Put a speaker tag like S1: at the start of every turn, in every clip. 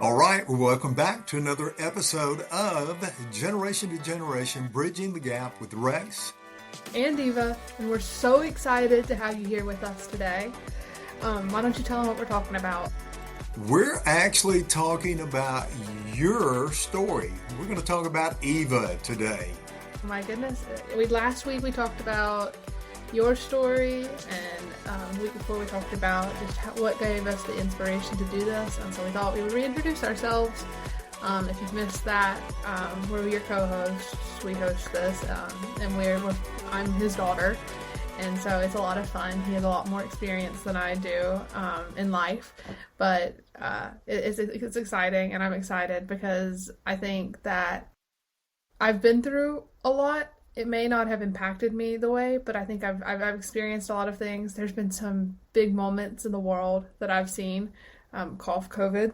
S1: All right, well, welcome back to another episode of Generation to Generation Bridging the Gap with Rex.
S2: And Eva, and we're so excited to have you here with us today. Why don't you tell them what we're talking about?
S1: We're actually talking about your story. We're going to talk about Eva today.
S2: My goodness, last week we talked about your story, and the week before we talked about just what gave us the inspiration to do this, and so we thought we would reintroduce ourselves. If you've missed that, we're your co-hosts. We host this, and I'm his daughter, and so it's a lot of fun. He has a lot more experience than I do in life, but it's exciting, and I'm excited because I think that I've been through a lot. It may not have impacted me the way, but I think I've experienced a lot of things. There's been some big moments in the world that I've seen, cough, COVID,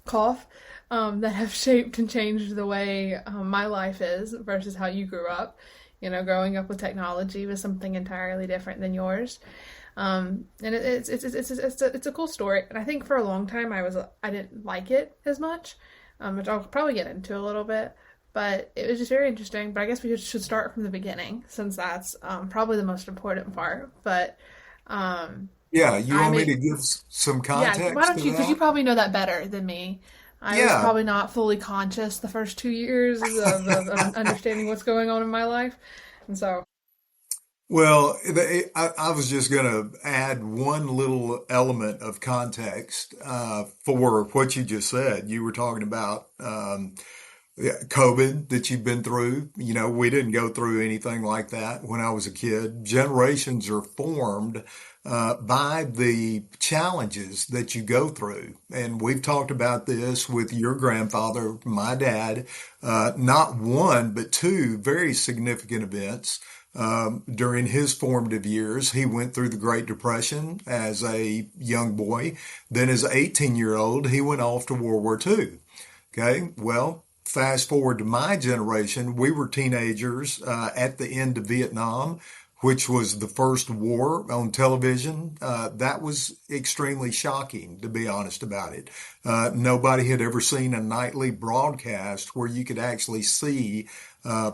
S2: cough, that have shaped and changed the way my life is versus how you grew up. Growing up with technology was something entirely different than yours. And it's a cool story. And I think for a long time I didn't like it as much, which I'll probably get into a little bit. But it was just very interesting. But I guess we should start from the beginning, since that's probably the most important part. But
S1: Yeah, you
S2: I
S1: want me
S2: mean,
S1: to give some
S2: yeah, why
S1: context
S2: don't
S1: to
S2: you? Because you
S1: that?
S2: probably know that better than me. I was
S1: Yeah.
S2: probably not fully conscious the first 2 years of understanding what's going on in my life. And so,
S1: Well, I was just going to add one little element of context for what you just said. You were talking about yeah, COVID that you've been through. We didn't go through anything like that when I was a kid. Generations are formed by the challenges that you go through. And we've talked about this with your grandfather, my dad, not one, but two very significant events. During his formative years, he went through the Great Depression as a young boy. Then, as an 18-year-old, he went off to World War II. Okay, well, fast forward to my generation, we were teenagers at the end of Vietnam, which was the first war on television. That was extremely shocking, to be honest about it. Nobody had ever seen a nightly broadcast where you could actually see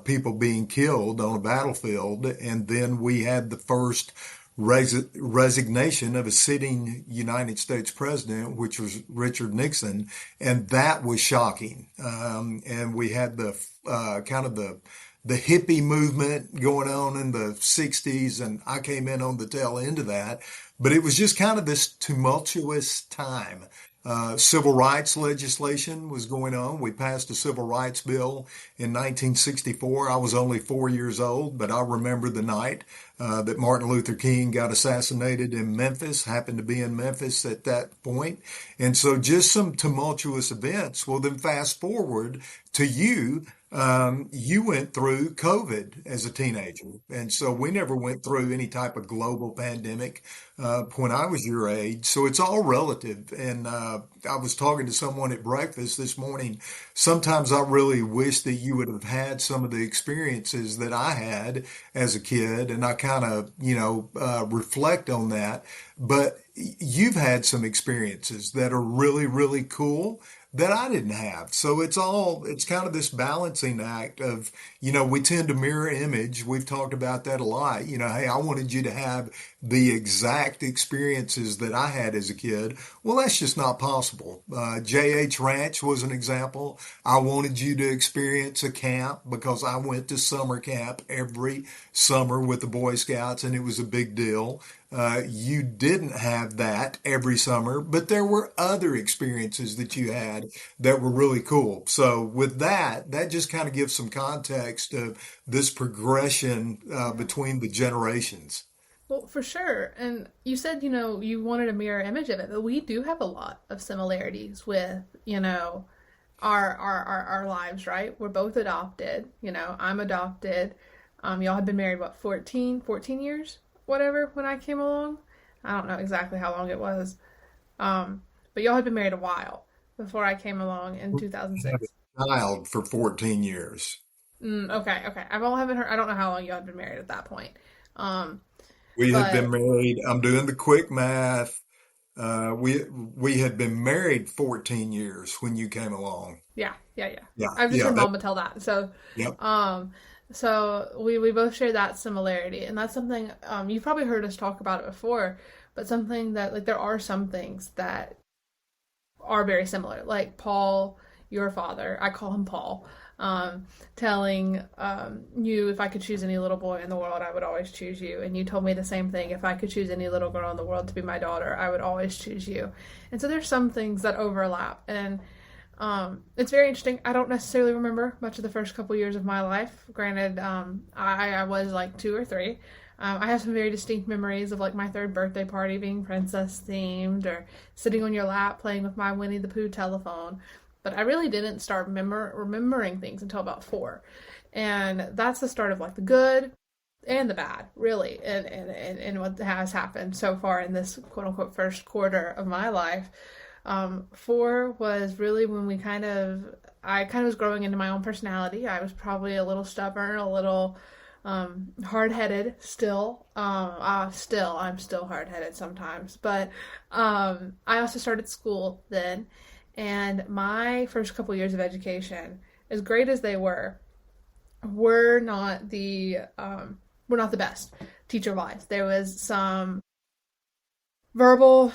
S1: people being killed on a battlefield. And then we had the first resignation of a sitting United States president, which was Richard Nixon, and that was shocking. And we had the kind of the hippie movement going on in the 60s, and I came in on the tail end of that. But it was just kind of this tumultuous time. Civil rights legislation was going on. We passed a civil rights bill in 1964. I was only 4 years old, but I remember the night that Martin Luther King got assassinated in Memphis, happened to be in Memphis at that point. And so just some tumultuous events. Well, then fast forward to you. You went through COVID as a teenager. And so we never went through any type of global pandemic when I was your age. So it's all relative. And I was talking to someone at breakfast this morning. Sometimes I really wish that you would have had some of the experiences that I had as a kid. And I kind of, reflect on that. But you've had some experiences that are really, really cool that I didn't have. So it's kind of this balancing act of, we tend to mirror image. We've talked about that a lot. Hey, I wanted you to have the exact experiences that I had as a kid. Well, that's just not possible. JH Ranch was an example. I wanted you to experience a camp because I went to summer camp every summer with the Boy Scouts, and it was a big deal. You didn't have that every summer, but there were other experiences that you had that were really cool. So with that, that just kind of gives some context of this progression
S2: yeah.
S1: between the generations.
S2: Well, for sure. And you said, you wanted a mirror image of it, but we do have a lot of similarities with, our lives, right? We're both adopted. I'm adopted. Y'all had been married, what, 14 years? Whatever, when I came along. I don't know exactly how long it was. But y'all had been married a while before I came along in
S1: We had
S2: 2006.
S1: a child for 14 years.
S2: Okay, okay. I've all haven't heard. I don't know how long you had been married at that point. Um,
S1: We had been
S2: but
S1: married, I'm doing the quick math, We had been married 14 years when you came along.
S2: Yeah, yeah, yeah.
S1: Yeah,
S2: I've just
S1: yeah,
S2: heard Mama tell that.
S1: yep.
S2: Um, so we both share that similarity, and that's something you've probably heard us talk about it before, but something that like there are some things that are very similar. Like Paul, your father, I call him Paul, telling you if I could choose any little boy in the world, I would always choose you. And you told me the same thing. If I could choose any little girl in the world to be my daughter, I would always choose you. And so there's some things that overlap. And it's very interesting. I don't necessarily remember much of the first couple years of my life. Granted, I was like 2 or 3. I have some very distinct memories of like my 3rd birthday party being princess themed or sitting on your lap playing with my Winnie the Pooh telephone. But I really didn't start remembering things until about 4. And that's the start of like the good and the bad, really, and what has happened so far in this quote unquote first quarter of my life. 4 was really when I kind of was growing into my own personality. I was probably a little stubborn, a little hard-headed still. I'm still hard-headed sometimes, but I also started school then, and my first couple years of education, as great as they were not the best teacher-wise. There was some verbal,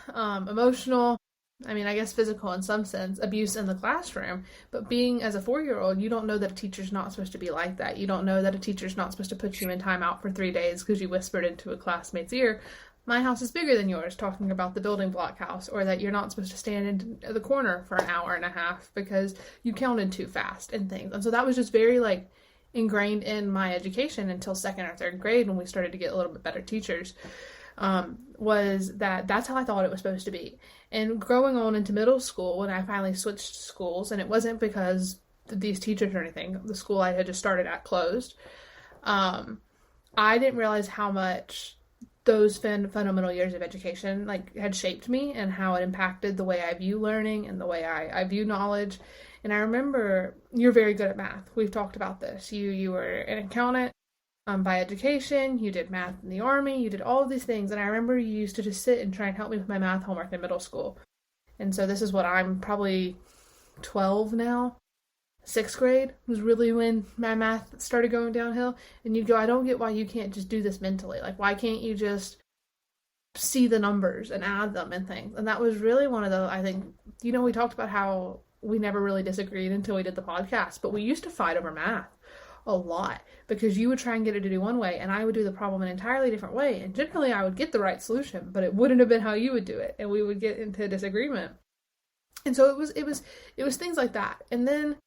S2: emotional, I mean, I guess physical in some sense, abuse in the classroom. But being as a 4-year-old, you don't know that a teacher's not supposed to be like that. You don't know that a teacher's not supposed to put you in timeout for 3 days because you whispered into a classmate's ear, my house is bigger than yours, talking about the building block house, or that you're not supposed to stand in the corner for an hour and a half because you counted too fast and things. And so that was just very like ingrained in my education until 2nd or 3rd grade when we started to get a little bit better teachers. Was that's how I thought it was supposed to be. And growing on into middle school, when I finally switched schools, and it wasn't because these teachers or anything, the school I had just started at closed, I didn't realize how much those fundamental years of education like had shaped me and how it impacted the way I view learning and the way I view knowledge. And I remember you're very good at math. We've talked about this. You were an accountant. By education, you did math in the Army, you did all of these things, and I remember you used to just sit and try and help me with my math homework in middle school. And so this is what I'm probably 12 now. 6th grade was really when my math started going downhill, and you'd go, I don't get why you can't just do this mentally. Like, why can't you just see the numbers and add them and things? And that was really one of the, I think, we talked about how we never really disagreed until we did the podcast, but we used to fight over math a lot because you would try and get it to do one way and I would do the problem an entirely different way, and generally I would get the right solution, but it wouldn't have been how you would do it, and we would get into disagreement. And so it was things like that. And then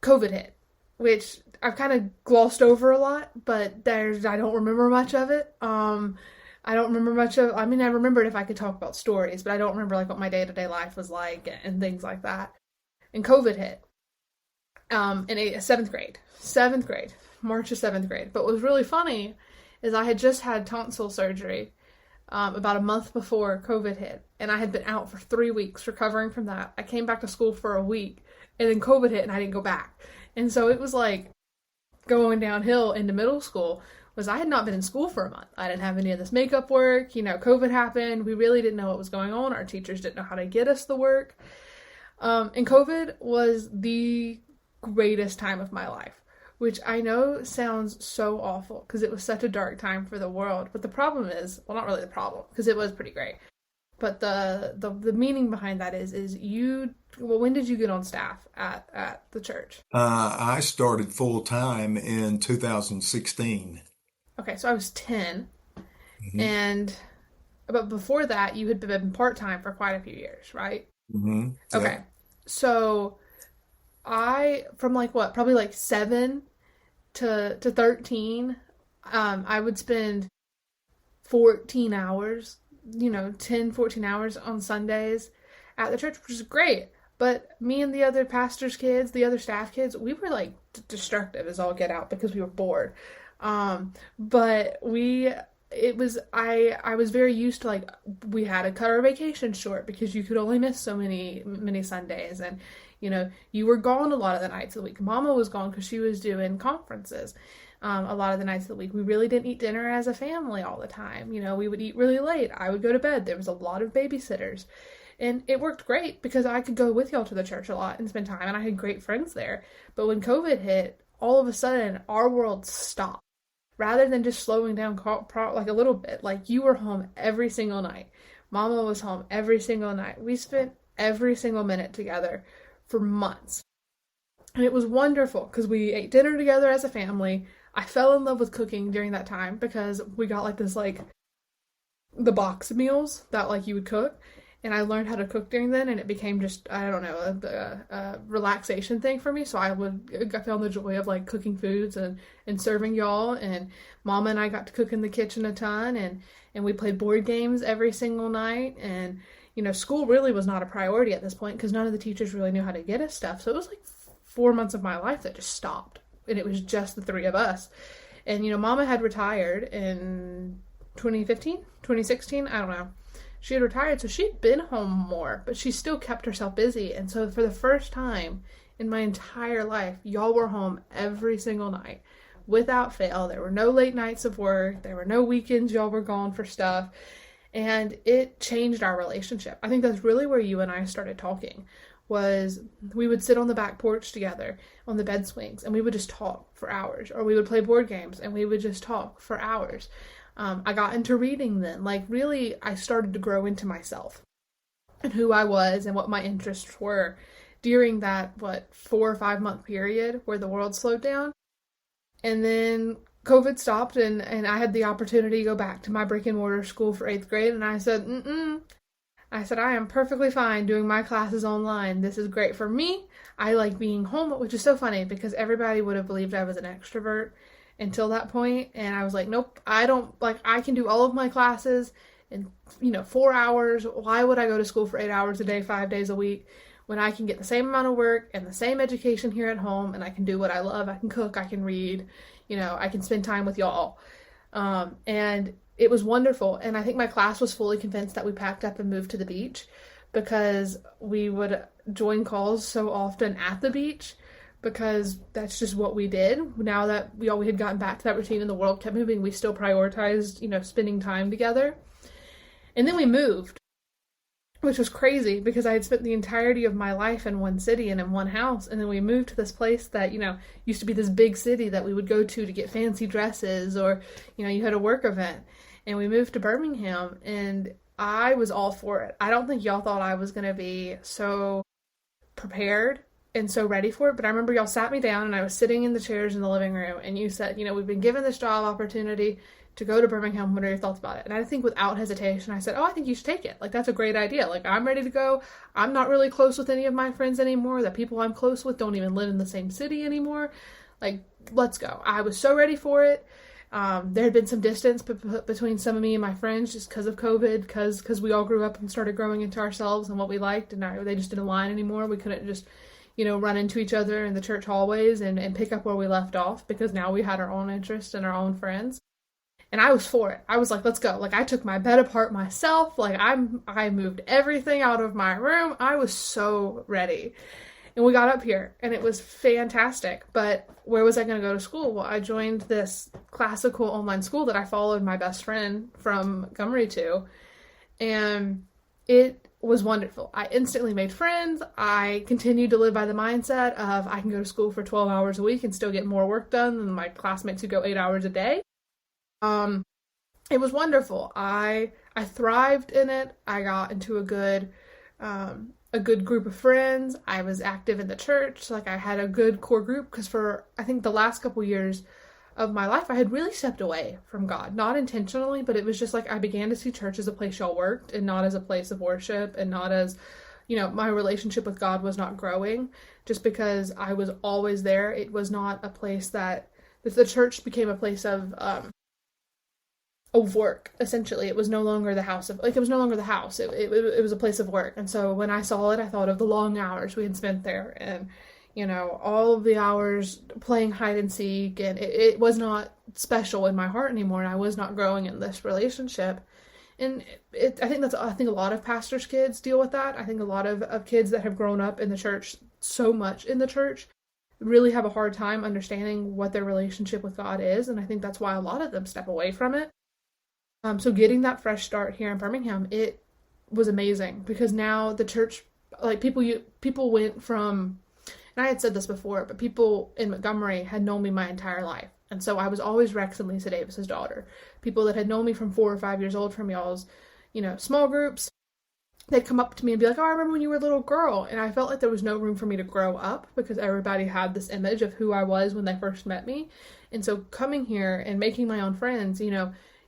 S2: COVID hit, which I've kind of glossed over a lot, but I don't remember much of it. I don't remember much of, I mean, I remembered if I could talk about stories, but I don't remember like what my day-to-day life was like and things like that. And COVID hit in 7th grade, March of 7th grade. But what was really funny is I had just had tonsil surgery about a month before COVID hit, and I had been out for 3 weeks recovering from that. I came back to school for a week, and then COVID hit, and I didn't go back. And so it was like going downhill into middle school. Was I had not been in school for a month. I didn't have any of this makeup work. COVID happened. We really didn't know what was going on. Our teachers didn't know how to get us the work. And COVID was the greatest time of my life, which I know sounds so awful because it was such a dark time for the world. But the problem is, well, not really the problem, because it was pretty great. But the meaning behind that is when did you get on staff at the church?
S1: I started full time in 2016.
S2: Okay, so I was 10,
S1: Mm-hmm.
S2: but before that, you had been part-time for quite a few years, right?
S1: Mm-hmm.
S2: Okay,
S1: Yep.
S2: so from like what, probably like 7 to 13, I would spend 14 hours, 10, 14 hours on Sundays at the church, which is great. But me and the other pastor's kids, the other staff kids, we were like destructive as all get out because we were bored. But I was very used to like, we had to cut our vacation short because you could only miss so many Sundays. And, you were gone a lot of the nights of the week. Mama was gone because she was doing conferences. a lot of the nights of the week. We really didn't eat dinner as a family all the time. We would eat really late. I would go to bed. There was a lot of babysitters. And it worked great because I could go with y'all to the church a lot and spend time, and I had great friends there. But when COVID hit, all of a sudden, our world stopped. Rather than just slowing down like a little bit, like you were home every single night. Mama was home every single night. We spent every single minute together for months. And it was wonderful because we ate dinner together as a family. I fell in love with cooking during that time because we got like this, like, the box meals that like you would cook. And I learned how to cook during then, and it became just, I don't know, a relaxation thing for me. So I found the joy of like cooking foods and serving y'all, and Mama and I got to cook in the kitchen a ton, and we played board games every single night. And school really was not a priority at this point because none of the teachers really knew how to get us stuff. So it was like 4 months of my life that just stopped, and it was just the three of us. And Mama had retired in 2015, 2016, I don't know. She had retired, so she'd been home more, but she still kept herself busy. And so for the first time in my entire life, y'all were home every single night without fail. There were no late nights of work. There were no weekends y'all were gone for stuff. And it changed our relationship. I think that's really where you and I started talking, was we would sit on the back porch together on the bed swings, and we would just talk for hours. Or we would play board games, and we would just talk for hours. I got into reading then. Like, really, I started to grow into myself and who I was and what my interests were during that, 4 or 5 month period where the world slowed down. And then COVID stopped, and I had the opportunity to go back to my brick and mortar school for 8th grade. And I said, I am perfectly fine doing my classes online. This is great for me. I like being home, which is so funny because everybody would have believed I was an extrovert until that point, and I was like, nope, I can do all of my classes in 4 hours. Why would I go to school for 8 hours a day, 5 days a week, when I can get the same amount of work and the same education here at home, and I can do what I love? I can cook, I can read, I can spend time with y'all. And it was wonderful. And I think my class was fully convinced that we packed up and moved to the beach because we would join calls so often at the beach, because that's just what we did. Now that we had gotten back to that routine and the world kept moving, we still prioritized, spending time together. And then we moved, which was crazy because I had spent the entirety of my life in one city and in one house. And then we moved to this place that, used to be this big city that we would go to get fancy dresses, or, you had a work event. And we moved to Birmingham, and I was all for it. I don't think y'all thought I was going to be so prepared and so ready for it, but I remember y'all sat me down, and I was sitting in the chairs in the living room, and you said, we've been given this job opportunity to go to Birmingham. What are your thoughts about it? And I think without hesitation, I said, I think you should take it. Like, that's a great idea. Like, I'm ready to go. I'm not really close with any of my friends anymore. The people I'm close with don't even live in the same city anymore. Like, let's go. I was so ready for it. There had been some distance between some of me and my friends just because of COVID, because we all grew up and started growing into ourselves and what we liked, and they just didn't align anymore. We couldn't just run into each other in the church hallways and pick up where we left off, because now we had our own interests and our own friends. And I was for it. I was like, let's go. Like, I took my bed apart myself. Like, I moved everything out of my room. I was so ready. And we got up here, and it was fantastic. But where was I going to go to school? Well, I joined this classical online school that I followed my best friend from Montgomery to. And it was wonderful. I instantly made friends. I continued to live by the mindset of I can go to school for 12 hours a week and still get more work done than my classmates who go 8 hours a day. It was wonderful. I thrived in it. I got into a good group of friends. I was active in the church. Like, I had a good core group, because for, I think, the last couple years of my life, I had really stepped away from God. Not intentionally, but it was just like I began to see church as a place y'all worked, and not as a place of worship, and not as, my relationship with God was not growing just because I was always there. It was not a place that the church became a place of work, essentially. It was no longer the house of, it was no longer the house. It was a place of work. And so when I saw it, I thought of the long hours we had spent there, and all of the hours playing hide and seek, and it was not special in my heart anymore, and I was not growing in this relationship. And I think a lot of pastors' kids deal with that. I think a lot of kids that have grown up in the church, so much in the church, really have a hard time understanding what their relationship with God is, and I think that's why a lot of them step away from it. So getting that fresh start here in Birmingham, it was amazing because now the church, like people went from, and I had said this before, but people in Montgomery had known me my entire life. And so I was always Rex and Lisa Davis's daughter. People that had known me from 4 or 5 years old from y'all's, small groups, they'd come up to me and be like, oh, I remember when you were a little girl. And I felt like there was no room for me to grow up because everybody had this image of who I was when they first met me. And so coming here and making my own friends,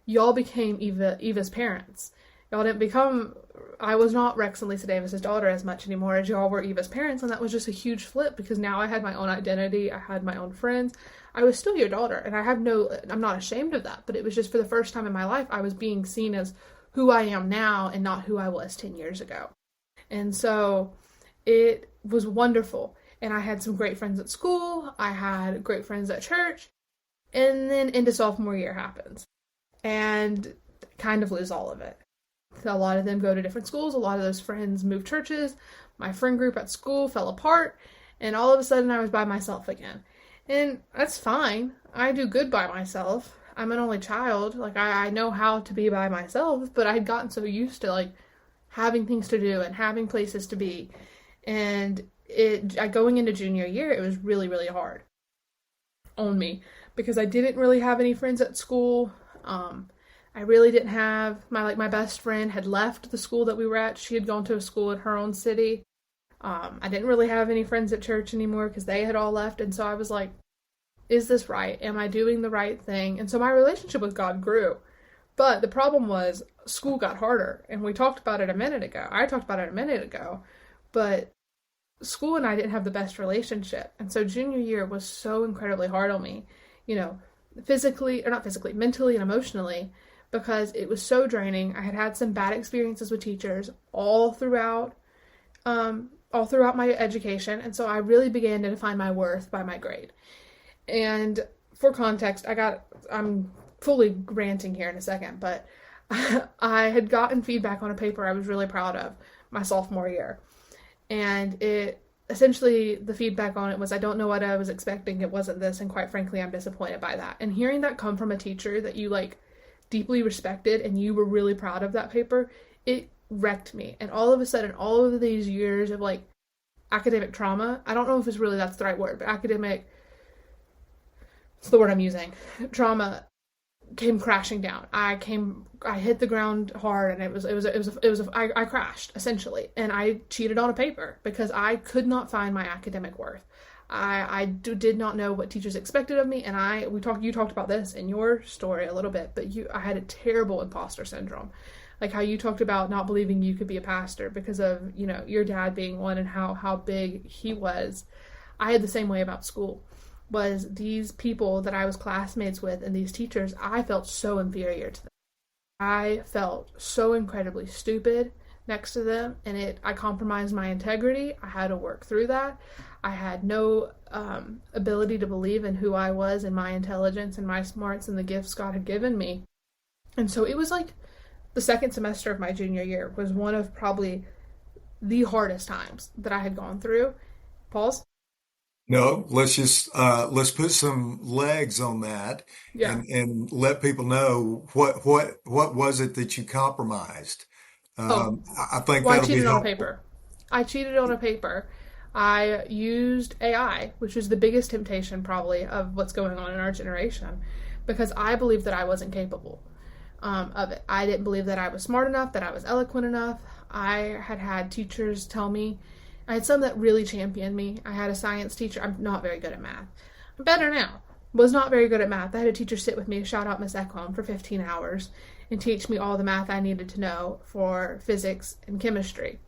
S2: y'all became Eva's parents. Y'all didn't become, I was not Rex and Lisa Davis's daughter as much anymore as y'all were Eva's parents. And that was just a huge flip because now I had my own identity. I had my own friends. I was still your daughter. And I'm not ashamed of that. But it was just for the first time in my life, I was being seen as who I am now and not who I was 10 years ago. And so it was wonderful. And I had some great friends at school. I had great friends at church. And then into sophomore year happens. And kind of lose all of it. A lot of them go to different schools. A lot of those friends moved churches. My friend group at school fell apart. And all of a sudden I was by myself again. And that's fine. I do good by myself. I'm an only child. Like, I know how to be by myself, but I'd gotten so used to, like, having things to do and having places to be. And going into junior year, it was really, really hard on me because I didn't really have any friends at school. I really didn't have, my best friend had left the school that we were at. She had gone to a school in her own city. I didn't really have any friends at church anymore because they had all left. And so I was like, is this right? Am I doing the right thing? And so my relationship with God grew. But the problem was school got harder. And we talked about it a minute ago. I talked about it a minute ago. But school and I didn't have the best relationship. And so junior year was so incredibly hard on me, mentally and emotionally, because it was so draining. I had had some bad experiences with teachers all throughout my education. And so I really began to define my worth by my grade. And for context, I'm fully ranting here in a second, but I had gotten feedback on a paper I was really proud of my sophomore year. And essentially the feedback on it was, I don't know what I was expecting. It wasn't this. And quite frankly, I'm disappointed by that. And hearing that come from a teacher that you deeply respected and you were really proud of that paper, it wrecked me. And all of a sudden, all of these years of academic trauma, I don't know if that's the right word, but it's the word I'm using. Trauma came crashing down. I hit the ground hard, and I crashed essentially, and I cheated on a paper because I could not find my academic worth. I did not know what teachers expected of me, and you talked about this in your story a little bit, but I had a terrible imposter syndrome, like how you talked about not believing you could be a pastor because of your dad being one and how big he was. I had the same way about school. Was these people that I was classmates with and these teachers, I felt so inferior to them. I felt so incredibly stupid next to them, and I compromised my integrity. I had to work through that. I had no ability to believe in who I was and my intelligence and my smarts and the gifts God had given me. And so it was the second semester of my junior year was one of probably the hardest times that I had gone through. Pause.
S1: No, let's put some legs on that
S2: Yeah.
S1: and let people know what was it that you compromised.
S2: Oh,
S1: I think
S2: well, I
S1: that'll be
S2: cheated on a
S1: helpful.
S2: paper. I cheated on a paper. I used AI, which is the biggest temptation probably of what's going on in our generation, because I believed that I wasn't capable of it. I didn't believe that I was smart enough, that I was eloquent enough. I had teachers tell me, I had some that really championed me. I had a science teacher. I'm not very good at math. I'm better now. Was not very good at math. I had a teacher sit with me, shout out Miss Ekholm, for 15 hours and teach me all the math I needed to know for physics and chemistry.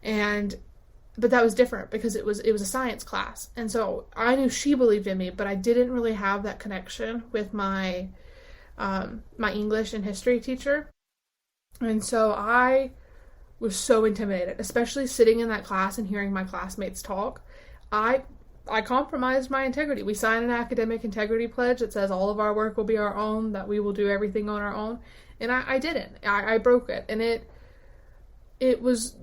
S2: But that was different because it was a science class. And so I knew she believed in me, but I didn't really have that connection with my my English and history teacher. And so I was so intimidated, especially sitting in that class and hearing my classmates talk. I compromised my integrity. We signed an academic integrity pledge that says all of our work will be our own, that we will do everything on our own. And I didn't. I broke it. And it was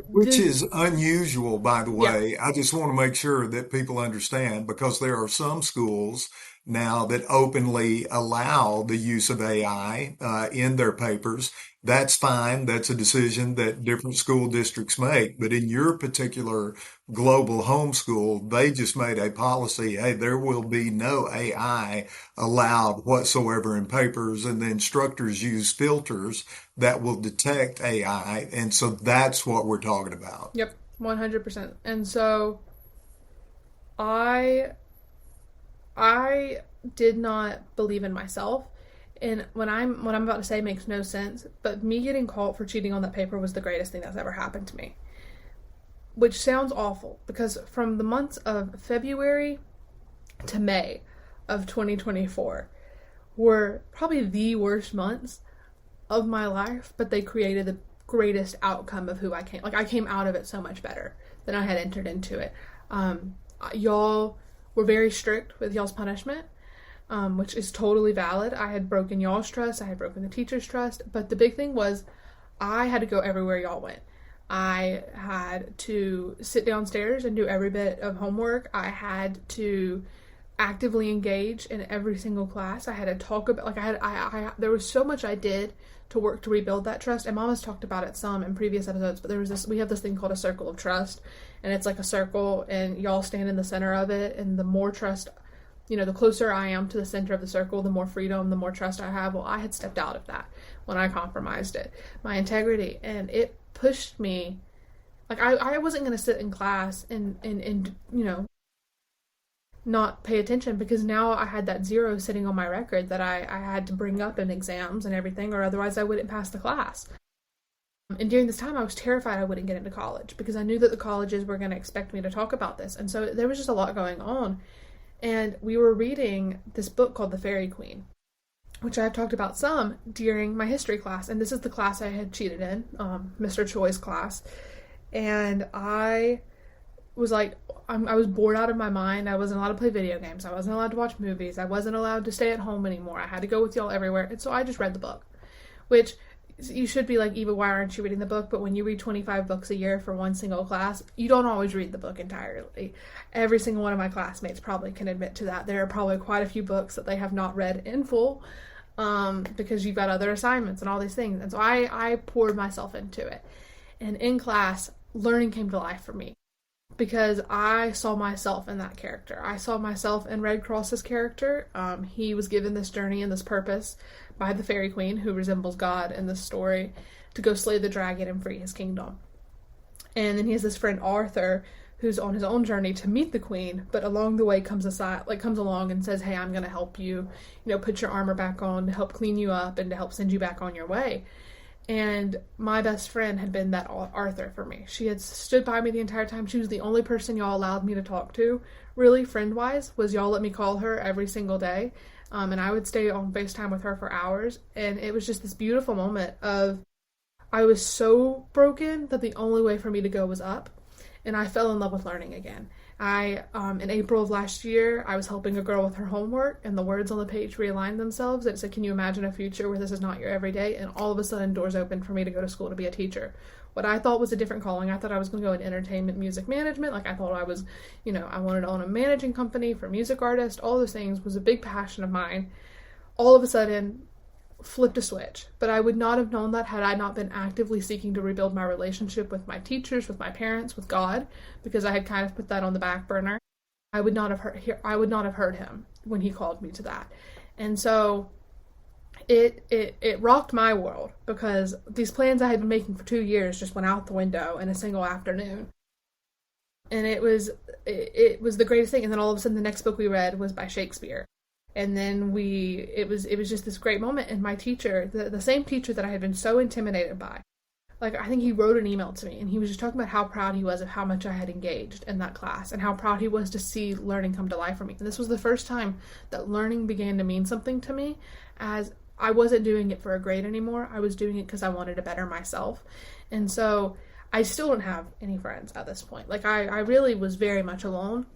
S1: Which
S2: This,
S1: is unusual, by the
S2: yeah,
S1: way. I just want to make sure that people understand because there are some schools now that openly allow the use of AI in their papers. That's fine. That's a decision that different school districts make. But in your particular global homeschool, they just made a policy, hey, there will be no AI allowed whatsoever in papers, and the instructors use filters that will detect AI. And so that's what we're talking about.
S2: yep, 100%. And so I I did not believe in myself. And what I'm about to say makes no sense, but me getting caught for cheating on that paper was the greatest thing that's ever happened to me. Which sounds awful because from the months of February to May of 2024 were probably the worst months of my life, but they created the greatest outcome of who I came. Like I came out of it so much better than I had entered into it. Y'all were very strict with y'all's punishment, which is totally valid. I had broken y'all's trust, I had broken the teacher's trust, but the big thing was I had to go everywhere y'all went. I had to sit downstairs and do every bit of homework. I had to actively engage in every single class. I had to talk about like there was so much I did to work to rebuild that trust. And Mom has talked about it some in previous episodes, but we have this thing called a circle of trust, and it's like a circle and y'all stand in the center of it, and the more trust, the closer I am to the center of the circle, the more freedom, the more trust I have. Well, I had stepped out of that when I compromised it, my integrity, and it pushed me. Like I wasn't going to sit in class and not pay attention because now I had that zero sitting on my record that I had to bring up in exams and everything, or otherwise I wouldn't pass the class. And during this time, I was terrified I wouldn't get into college because I knew that the colleges were going to expect me to talk about this. And so there was just a lot going on. And we were reading this book called The Fairy Queen, which I've talked about some during my history class. And this is the class I had cheated in, Mr. Choi's class. And I was like, I was bored out of my mind. I wasn't allowed to play video games. I wasn't allowed to watch movies. I wasn't allowed to stay at home anymore. I had to go with y'all everywhere. And so I just read the book, which you should be like, Eva, why aren't you reading the book? But when you read 25 books a year for one single class, you don't always read the book entirely. Every single one of my classmates probably can admit to that. There are probably quite a few books that they have not read in full because you've got other assignments and all these things. And so I poured myself into it. And in class, learning came to life for me because I saw myself in that character. I saw myself in Red Cross's character. He was given this journey and this purpose by the Fairy Queen, who resembles God in this story, to go slay the dragon and free his kingdom. And then he has this friend Arthur, who's on his own journey to meet the queen, but along the way comes along and says, "Hey, I'm going to help you, put your armor back on to help clean you up and to help send you back on your way." And my best friend had been that Arthur for me. She had stood by me the entire time. She was the only person y'all allowed me to talk to, really, friend-wise, was y'all let me call her every single day. And I would stay on FaceTime with her for hours. And it was just this beautiful moment of, I was so broken that the only way for me to go was up. And I fell in love with learning again. In April of last year, I was helping a girl with her homework, and the words on the page realigned themselves. It said, "Can you imagine a future where this is not your everyday?" And all of a sudden, doors opened for me to go to school to be a teacher. What I thought was a different calling. I thought I was going to go in entertainment, music management. Like I thought I was, I wanted to own a managing company for music artists. All those things was a big passion of mine. All of a sudden, flipped a switch. But I would not have known that had I not been actively seeking to rebuild my relationship with my teachers, with my parents, with God, because I had kind of put that on the back burner. I would not have heard him when he called me to that. And so it rocked my world because these plans I had been making for 2 years just went out the window in a single afternoon. And it was the greatest thing. And then all of a sudden the next book we read was by Shakespeare. And then it was just this great moment. And my teacher, the same teacher that I had been so intimidated by, like I think he wrote an email to me and he was just talking about how proud he was of how much I had engaged in that class and how proud he was to see learning come to life for me. And this was the first time that learning began to mean something to me, as I wasn't doing it for a grade anymore. I was doing it because I wanted to better myself. And so I still don't have any friends at this point. Like I really was very much alone.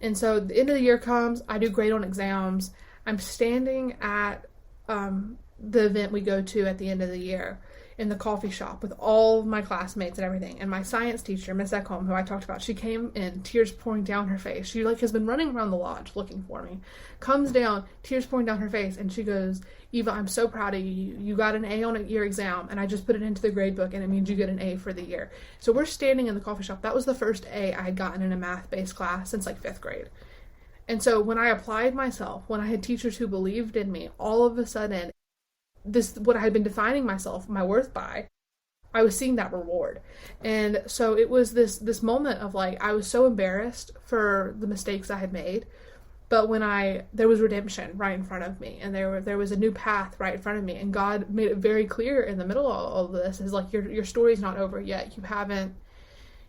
S2: And so the end of the year comes, I do great on exams. I'm standing at the event we go to at the end of the year. in the coffee shop with all my classmates and everything. And my science teacher, Miss Ekholm, who I talked about, she came in, tears pouring down her face. She like has been running around the lodge looking for me. Comes down, tears pouring down her face, and she goes, "Eva, I'm so proud of you. You got an A on your exam, and I just put it into the grade book, and it means you get an A for the year." So we're standing in the coffee shop. That was the first A I had gotten in a math-based class since like 5th grade. And so when I applied myself, when I had teachers who believed in me, all of a sudden, this, what I had been defining myself, my worth by, I was seeing that reward. And so it was this moment of like, I was so embarrassed for the mistakes I had made, but when there was redemption right in front of me, and there was a new path right in front of me, and God made it very clear in the middle of all of this is like, your story's not over yet. You haven't,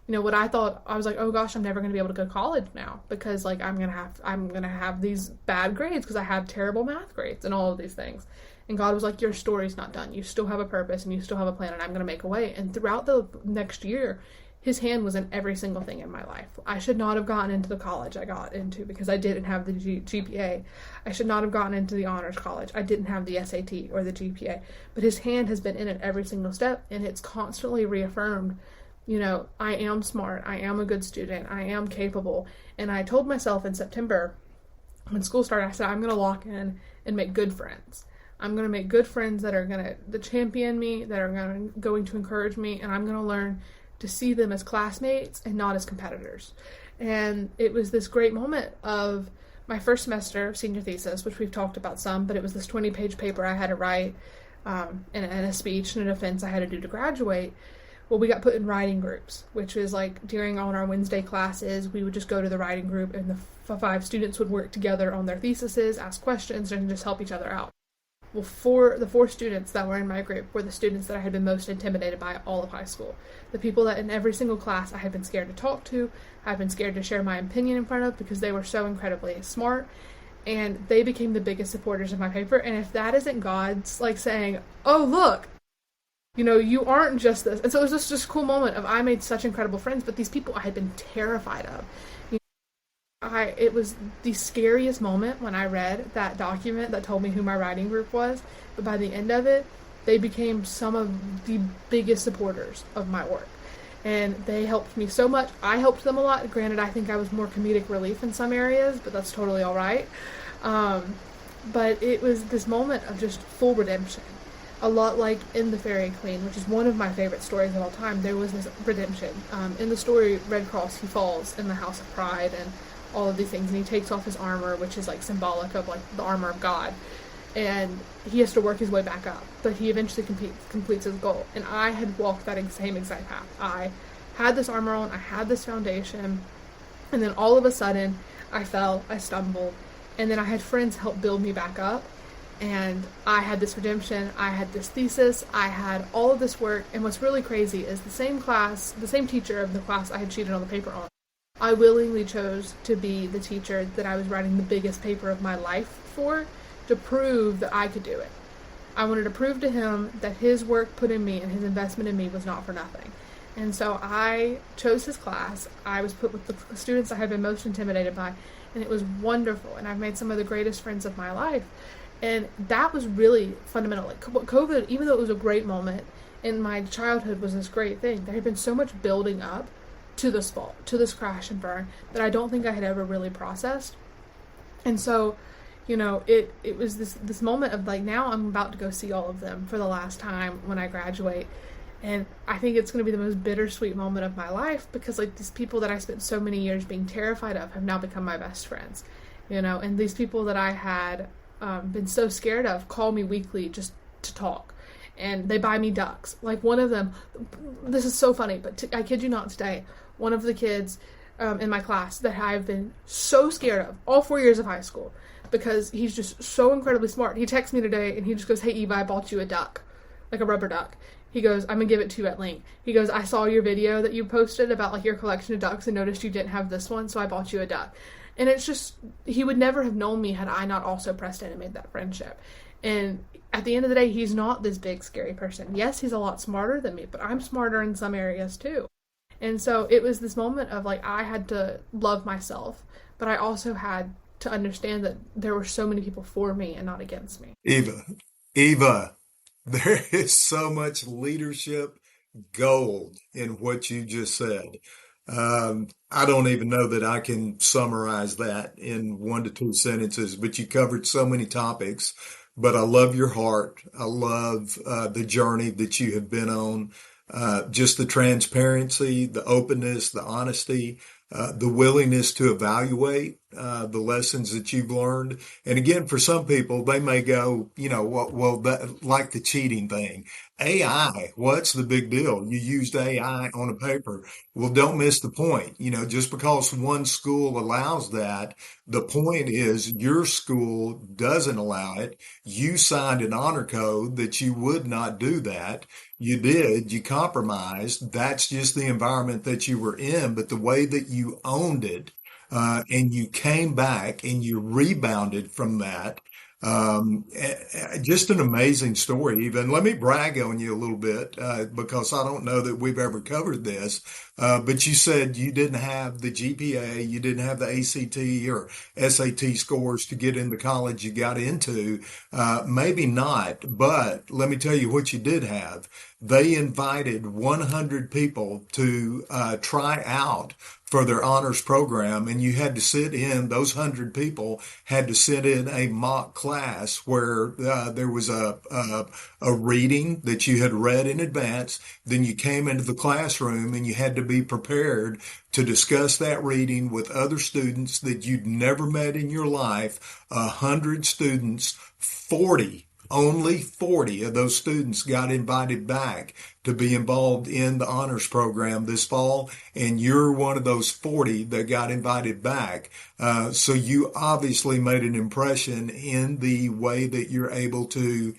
S2: what I thought, I was like, oh gosh, I'm never going to be able to go to college now because like I'm going to have these bad grades because I have terrible math grades and all of these things. And God was like, your story's not done. You still have a purpose and you still have a plan, and I'm going to make a way. And throughout the next year, his hand was in every single thing in my life. I should not have gotten into the college I got into because I didn't have the GPA. I should not have gotten into the honors college. I didn't have the SAT or the GPA. But his hand has been in it every single step, and it's constantly reaffirmed, I am smart. I am a good student. I am capable. And I told myself in September when school started, I said, I'm going to lock in and make good friends. I'm going to make good friends that are going to champion me, that are going to encourage me, and I'm going to learn to see them as classmates and not as competitors. And it was this great moment of my first semester of senior thesis, which we've talked about some, but it was this 20-page paper I had to write, and a speech and a defense I had to do to graduate. Well, we got put in writing groups, which is like during all our Wednesday classes, we would just go to the writing group, and the 5 students would work together on their theses, ask questions, and just help each other out. Well, the 4 students that were in my group were the students that I had been most intimidated by all of high school. The people that in every single class I had been scared to talk to, I had been scared to share my opinion in front of because they were so incredibly smart, and they became the biggest supporters of my paper. And if that isn't God's like saying, oh, look, you aren't just this. And so it was just a cool moment of I made such incredible friends, but these people I had been terrified of. It was the scariest moment when I read that document that told me who my writing group was, but by the end of it, they became some of the biggest supporters of my work. And they helped me so much. I helped them a lot. Granted, I think I was more comedic relief in some areas, but that's totally all right. But it was this moment of just full redemption. A lot like in The Fairy Queen, which is one of my favorite stories of all time, there was this redemption. In the story Red Cross, he falls in the House of Pride and all of these things, and he takes off his armor, which is like symbolic of like the armor of God, and he has to work his way back up, but he eventually completes his goal. And I had walked that same exact path. I had this armor on, I had this foundation, and then all of a sudden I fell, I stumbled, and then I had friends help build me back up. And I had this redemption, I had this thesis, I had all of this work, and what's really crazy is the same teacher of the class I had cheated on the paper on, I willingly chose to be the teacher that I was writing the biggest paper of my life for, to prove that I could do it. I wanted to prove to him that his work put in me and his investment in me was not for nothing. And so I chose his class. I was put with the students I had been most intimidated by, and it was wonderful, and I've made some of the greatest friends of my life. And that was really fundamental. Like COVID, even though it was a great moment in my childhood, was this great thing, there had been so much building up to this fall, to this crash and burn, that I don't think I had ever really processed. And so, it was this moment of like, now I'm about to go see all of them for the last time when I graduate. And I think it's going to be the most bittersweet moment of my life, because like these people that I spent so many years being terrified of have now become my best friends, and these people that I had been so scared of call me weekly just to talk, and they buy me ducks. Like one of them, this is so funny, but I kid you not, today, one of the kids in my class that I've been so scared of all 4 years of high school, because he's just so incredibly smart, he texts me today and he just goes, "Hey Eva, I bought you a duck, like a rubber duck." He goes, "I'm gonna give it to you at link." He goes, "I saw your video that you posted about like your collection of ducks and noticed you didn't have this one, so I bought you a duck." And it's just, he would never have known me had I not also pressed in and made that friendship. And at the end of the day, he's not this big, scary person. Yes, he's a lot smarter than me, but I'm smarter in some areas too. And so it was this moment of like, I had to love myself, but I also had to understand that there were so many people for me and not against me.
S1: Eva, There is so much leadership gold in what you just said. I don't even know that I can summarize that in 1 to 2 sentences, but you covered so many topics. But I love your heart. I love the journey that you have been on. Just the transparency, the openness, the honesty, the willingness to evaluate the lessons that you've learned. And again, for some people, they may go, well, that, like the cheating thing. AI, what's the big deal? You used AI on a paper. Well, don't miss the point. Just because one school allows that, the point is your school doesn't allow it. You signed an honor code that you would not do that. You did, you compromised. That's just the environment that you were in. But the way that you owned it, and you came back and you rebounded from that. Just an amazing story. Even let me brag on you a little bit because I don't know that we've ever covered this. But you said you didn't have the GPA, you didn't have the ACT or SAT scores to get into college you got into. Maybe not, but let me tell you what you did have. They invited 100 people to try out for their honors program, and you had to sit in, those 100 people had to sit in a mock class where there was a reading that you had read in advance. Then you came into the classroom and you had to be prepared to discuss that reading with other students that you'd never met in your life. 100 students, 40 only 40 of those students got invited back to be involved in the honors program this fall, and you're one of those 40 that got invited back. So you obviously made an impression in the way that you're able to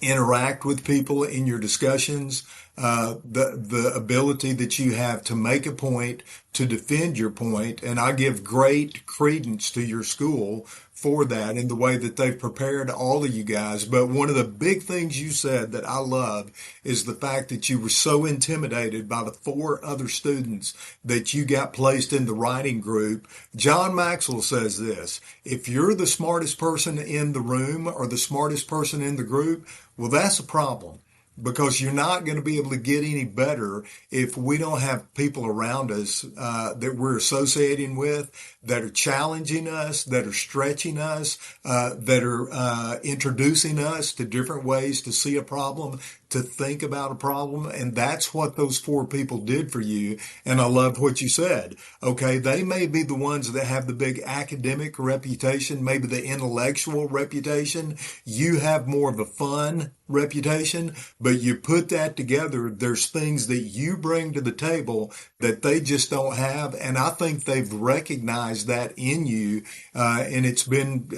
S1: interact with people in your discussions, the ability that you have to make a point, to defend your point, and I give great credence to your school for that in the way that they've prepared all of you guys. But one of the big things you said that I love is the fact that you were so intimidated by the 4 other students that you got placed in the writing group. John Maxwell says this: if you're the smartest person in the room or the smartest person in the group, well, that's a problem, because you're not going to be able to get any better if we don't have people around us that we're associating with, that are challenging us, that are stretching us, that are introducing us to different ways to see a problem, to think about a problem. And that's what those 4 people did for you. And I love what you said. Okay, they may be the ones that have the big academic reputation, maybe the intellectual reputation. You have more of a fun reputation, but you put that together, there's things that you bring to the table that they just don't have. And I think they've recognized that in you. And it's been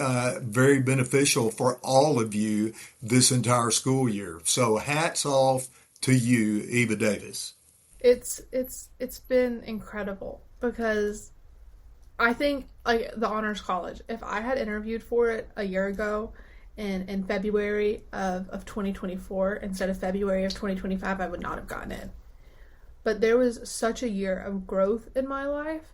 S1: very beneficial for all of you this entire school year. So hats off to you, Eva Davis.
S2: It's been incredible because I think like the honors college, if I had interviewed for it a year ago in February of 2024 instead of February of 2025, I would not have gotten in. But there was such a year of growth in my life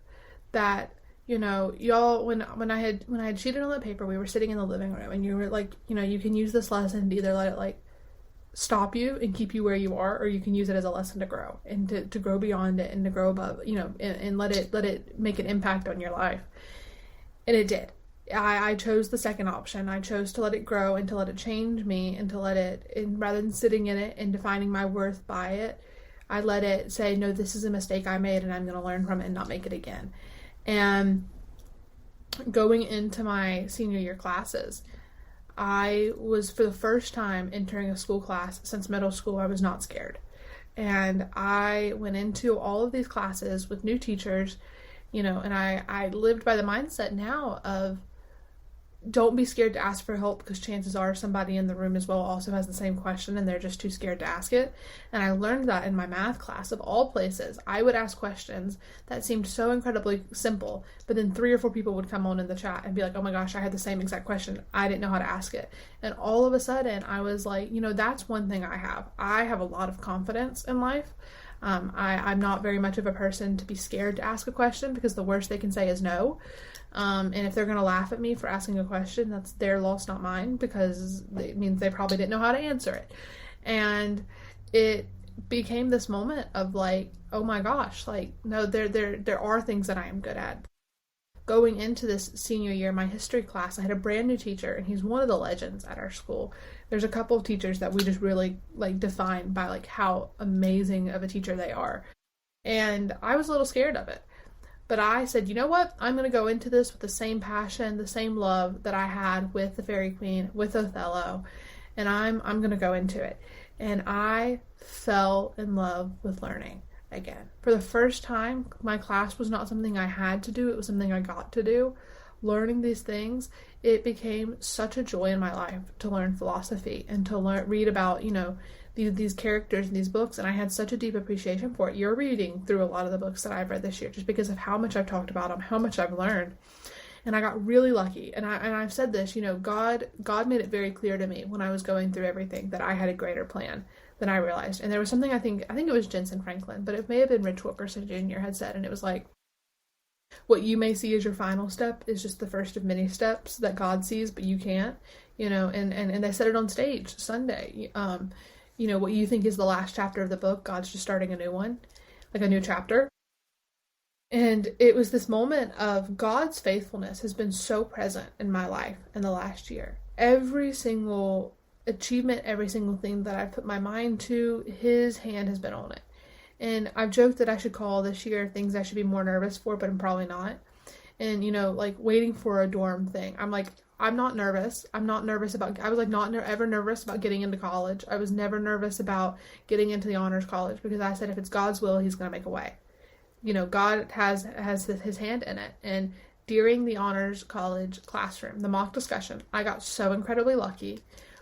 S2: that, y'all, when I had cheated on that paper, we were sitting in the living room and you were like, you can use this lesson to either let it like stop you and keep you where you are, or you can use it as a lesson to grow and to grow beyond it and to grow above, and let it make an impact on your life. And it did. I chose the second option. I chose to let it grow and to let it change me and to let it, and rather than sitting in it and defining my worth by it, I let it say, no, this is a mistake I made and I'm going to learn from it and not make it again. And going into my senior year classes, I was, for the first time entering a school class since middle school, I was not scared. And I went into all of these classes with new teachers, and I lived by the mindset now of, don't be scared to ask for help, because chances are somebody in the room as well also has the same question and they're just too scared to ask it. And I learned that in my math class, of all places. I would ask questions that seemed so incredibly simple, but then 3 or 4 people would come on in the chat and be like, oh my gosh, I had the same exact question. I didn't know how to ask it. And all of a sudden I was like, that's one thing I have. I have a lot of confidence in life. I'm not very much of a person to be scared to ask a question, because the worst they can say is no. And if they're going to laugh at me for asking a question, that's their loss, not mine, because it means they probably didn't know how to answer it. And it became this moment of like, oh my gosh, like, no, there are things that I am good at. Going into this senior year, my history class, I had a brand new teacher, and he's one of the legends at our school. There's a couple of teachers that we just really like define by like how amazing of a teacher they are. And I was a little scared of it. But I said, you know what? I'm going to go into this with the same passion, the same love that I had with the Fairy Queen, with Othello, and I'm going to go into it. And I fell in love with learning again. For the first time, my class was not something I had to do, it was something I got to do. Learning these things, it became such a joy in my life to learn philosophy and to read about, these characters in these books, and I had such a deep appreciation for it. You're reading through a lot of the books that I've read this year just because of how much I've talked about them, how much I've learned. And I got really lucky. And I've said this, God made it very clear to me when I was going through everything that I had a greater plan than I realized. And there was something I think it was Jensen Franklin, but it may have been Rich Wilkerson Jr. had said, and it was like, what you may see as your final step is just the first of many steps that God sees, but you can't, and they said it on stage Sunday. What you think is the last chapter of the book, God's just starting a new one, like a new chapter. And it was this moment of God's faithfulness has been so present in my life in the last year. Every single achievement, every single thing that I've put my mind to, his hand has been on it. And I've joked that I should call this year things I should be more nervous for, but I'm probably not. And, like waiting for a dorm thing. I'm like, I'm not nervous. I was like not ever nervous about getting into college. I was never nervous about getting into the honors college, because I said if it's God's will, he's going to make a way. God has his hand in it. And during the honors college classroom, the mock discussion, I got so incredibly lucky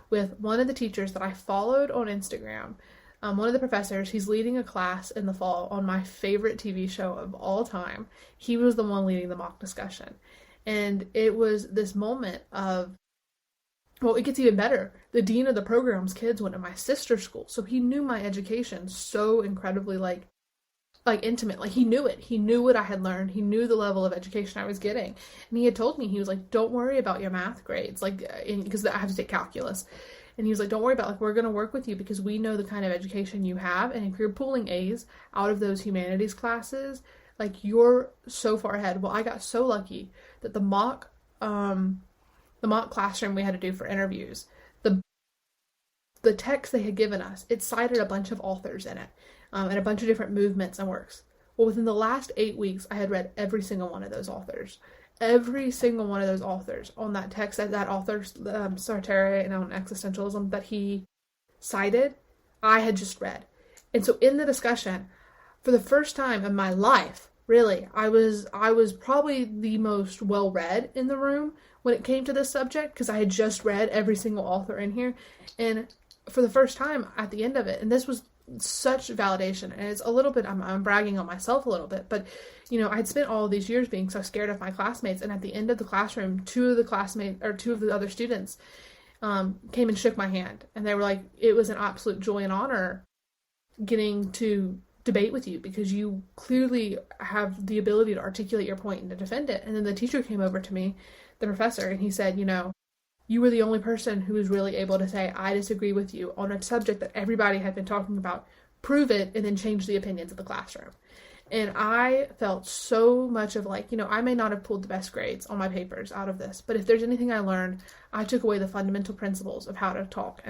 S2: with one of the teachers that I followed on Instagram. One of the professors, he's leading a class in the fall on my favorite TV show of all time. He was the one leading the mock discussion. And it was this moment of, well, it gets even better. The dean of the program's kids went to my sister's school. So he knew my education so incredibly like intimate. Like he knew it. He knew what I had learned. He knew the level of education I was getting. And he had told me, he was like, don't worry about your math grades. Because I have to take calculus. And he was like, don't worry about we're going to work with you because we know the kind of education you have. And if you're pulling A's out of those humanities classes, you're so far ahead. Well, I got so lucky that the mock classroom we had to do for interviews, the text they had given us, it cited a bunch of authors in it, and a bunch of different movements and works. Well, within the last 8 weeks, I had read every single one of those authors. Every single one of those authors on that text, that author, Sartre and on existentialism that he cited, I had just read. And so in the discussion, for the first time in my life, really, I was probably the most well-read in the room when it came to this subject, because I had just read every single author in here. And for the first time at the end of it, and this was such validation, and it's a little bit, I'm bragging on myself a little bit, but I had spent all of these years being so scared of my classmates, and at the end of the classroom, two of the other students came and shook my hand, and they were like, it was an absolute joy and honor getting to debate with you, because you clearly have the ability to articulate your point and to defend it. And then the teacher came over to me, the professor, and he said, you were the only person who was really able to say, I disagree with you on a subject that everybody had been talking about. Prove it, and then change the opinions of the classroom. And I felt so much of I may not have pulled the best grades on my papers out of this, but if there's anything I learned, I took away the fundamental principles of how to talk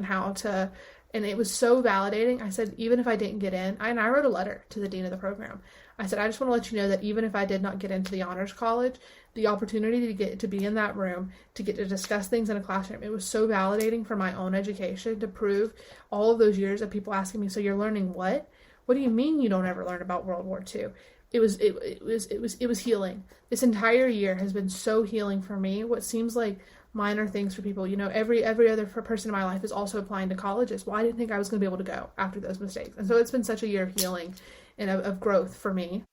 S2: and it was so validating. I said, even if I didn't get in, and I wrote a letter to the dean of the program. I said, I just want to let you know that even if I did not get into the honors college, the opportunity to get to be in that room, to get to discuss things in a classroom, it was so validating for my own education to prove all of those years of people asking me, so you're learning what? What do you mean you don't ever learn about World War II? It was healing. This entire year has been so healing for me. What seems like minor things for people, every other person in my life is also applying to colleges. Well, I didn't think I was going to be able to go after those mistakes. And so it's been such a year of healing and of growth for me.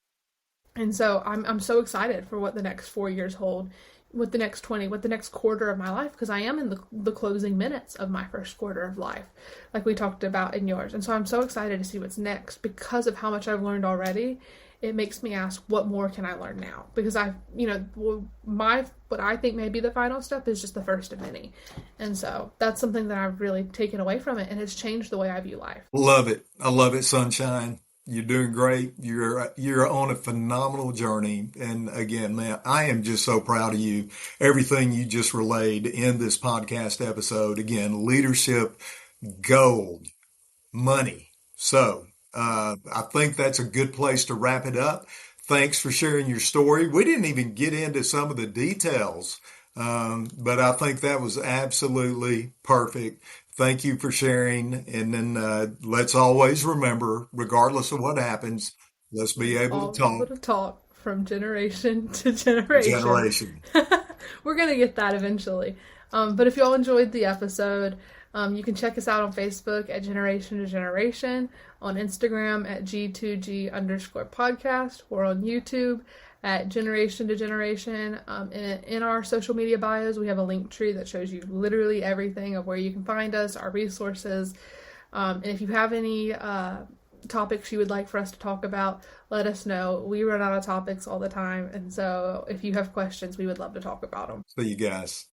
S2: And so I'm so excited for what the next 4 years hold. with the next 20, with the next quarter of my life, because I am in the closing minutes of my first quarter of life, like we talked about in yours. And so I'm so excited to see what's next because of how much I've learned already. It makes me ask, what more can I learn now? Because what I think may be the final step is just the first of many. And so that's something that I've really taken away from it, and it's changed the way I view life.
S1: Love it. I love it, Sunshine. You're doing great. You're on a phenomenal journey. And again, man, I am just so proud of you. Everything you just relayed in this podcast episode. Again, leadership, gold, money. So, I think that's a good place to wrap it up. Thanks for sharing your story. We didn't even get into some of the details, but I think that was absolutely perfect. Thank you for sharing. And then let's always remember, regardless of what happens, let's be
S2: Let's
S1: able to
S2: all be able
S1: talk
S2: to talk from generation to generation.
S1: generation.
S2: We're going to get that eventually. But if y'all enjoyed the episode, you can check us out on Facebook at Generation to Generation, on Instagram at G2G_podcast, or on YouTube at Generation to Generation. In our social media bios, we have a link tree that shows you literally everything of where you can find us, our resources. And if you have any topics you would like for us to talk about, let us know. We run out of topics all the time. And so if you have questions, we would love to talk about them.
S1: See you guys.